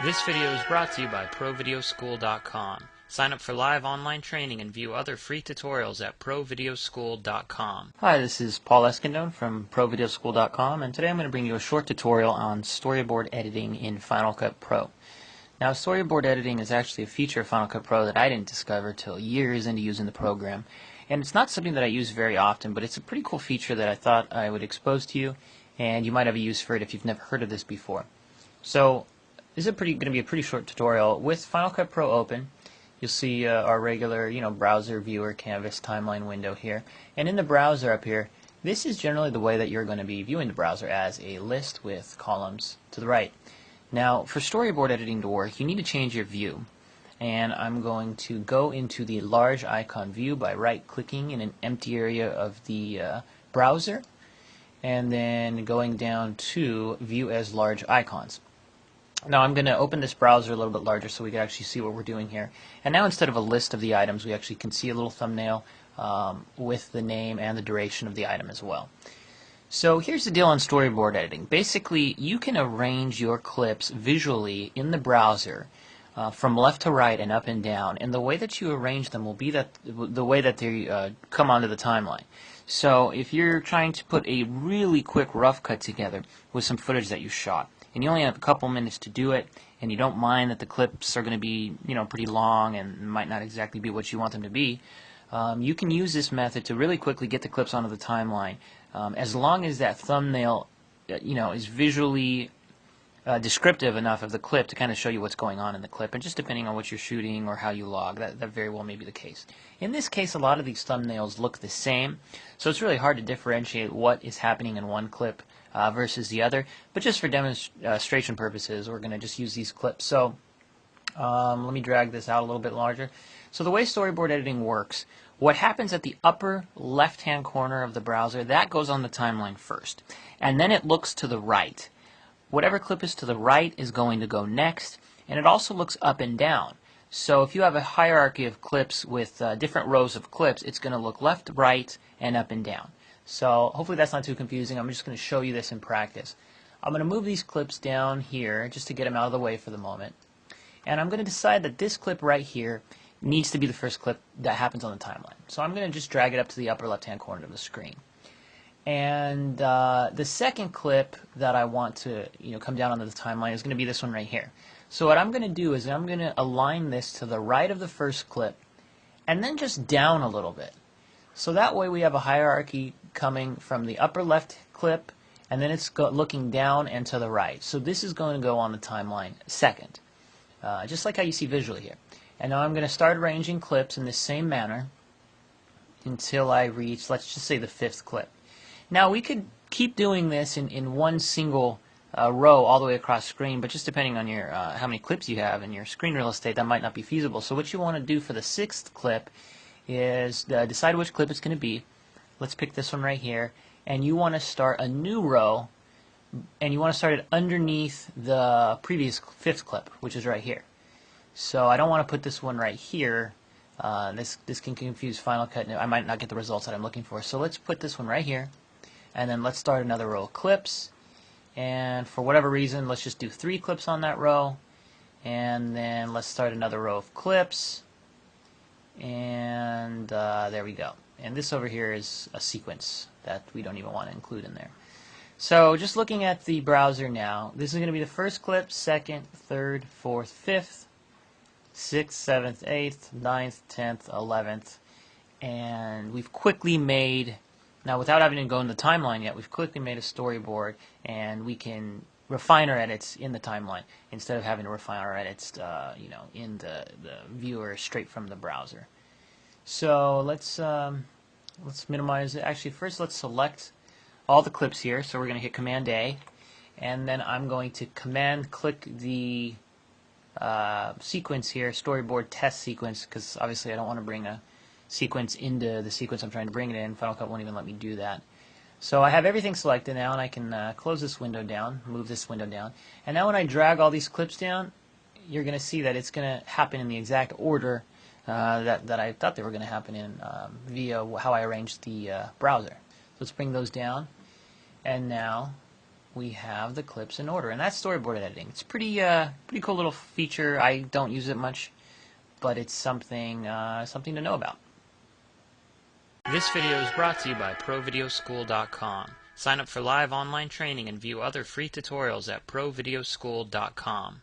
This video is brought to you by ProVideoSchool.com. Sign up for live online training and view other free tutorials at ProVideoSchool.com. Hi, this is Paul Eskindone from ProVideoSchool.com, and today I'm going to bring you a short tutorial on storyboard editing in Final Cut Pro. Now, storyboard editing is actually a feature of Final Cut Pro that I didn't discover till years into using the program, and it's not something that I use very often, but it's a pretty cool feature that I thought I would expose to you, and you might have a use for it if you've never heard of this before. So, this is going to be a pretty short tutorial. With Final Cut Pro open, you'll see our regular, browser viewer canvas timeline window here. And in the browser up here, this is generally the way that you're going to be viewing the browser, as a list with columns to the right. Now, for storyboard editing to work, you need to change your view. And I'm going to go into the large icon view by right-clicking in an empty area of the browser, and then going down to View as Large Icons. Now I'm going to open this browser a little bit larger so we can actually see what we're doing here. And now instead of a list of the items, we actually can see a little thumbnail with the name and the duration of the item as well. So here's the deal on storyboard editing. Basically, you can arrange your clips visually in the browser from left to right and up and down, and the way that you arrange them will be the way that they come onto the timeline. So if you're trying to put a really quick rough cut together with some footage that you shot, and you only have a couple minutes to do it, and you don't mind that the clips are going to be, pretty long and might not exactly be what you want them to be, you can use this method to really quickly get the clips onto the timeline, as long as that thumbnail, is visually descriptive enough of the clip to kind of show you what's going on in the clip, and just depending on what you're shooting or how you log, that very well may be the case. In this case, a lot of these thumbnails look the same, so it's really hard to differentiate what is happening in one clip versus the other, but just for demonstration purposes, we're going to just use these clips. So let me drag this out a little bit larger. So the way storyboard editing works, what happens at the upper left-hand corner of the browser, that goes on the timeline first, and then it looks to the right. Whatever clip is to the right is going to go next, and it also looks up and down. So if you have a hierarchy of clips with different rows of clips, it's going to look left, right, and up and down. So hopefully that's not too confusing. I'm just going to show you this in practice. I'm going to move these clips down here just to get them out of the way for the moment. And I'm going to decide that this clip right here needs to be the first clip that happens on the timeline. So I'm going to just drag it up to the upper left-hand corner of the screen. And the second clip that I want to come down onto the timeline is going to be this one right here. So what I'm going to do is I'm going to align this to the right of the first clip and then just down a little bit. So that way we have a hierarchy coming from the upper left clip, and then it's looking down and to the right. So this is going to go on the timeline second, just like how you see visually here. And now I'm going to start arranging clips in the same manner until I reach, let's just say, the fifth clip. Now we could keep doing this in one single row all the way across screen, but just depending on your how many clips you have in your screen real estate, that might not be feasible. So what you want to do for the sixth clip is decide which clip it's going to be. Let's pick this one right here, and you want to start a new row, and you want to start it underneath the previous fifth clip, which is right here. So I don't want to put this one right here. This can confuse Final Cut, and I might not get the results that I'm looking for. So let's put this one right here, and then let's start another row of clips, and for whatever reason, let's just do 3 clips on that row, and then let's start another row of clips, and there we go. And this over here is a sequence that we don't even want to include in there. So just looking at the browser now, this is going to be the first clip, second, third, fourth, fifth, 6th, 7th, 8th, 9th, 10th, 11th, and we've quickly made, now without having to go in the timeline yet, we've quickly made a storyboard, and we can refine our edits in the timeline instead of having to refine our edits in the viewer straight from the browser. So let's minimize it. Actually, first let's select all the clips here. So we're going to hit Command A, and then I'm going to Command click the sequence here, storyboard test sequence, because obviously I don't want to bring a sequence into the sequence I'm trying to bring it in. Final Cut won't even let me do that. So I have everything selected now, and I can close this window down, move this window down, and now when I drag all these clips down, you're going to see that it's going to happen in the exact order that I thought they were going to happen in via how I arranged the browser. Let's bring those down, and now we have the clips in order, and that's storyboard editing. It's pretty cool little feature. I don't use it much, but it's something to know about. This video is brought to you by ProVideoSchool.com. Sign up for live online training and view other free tutorials at ProVideoSchool.com.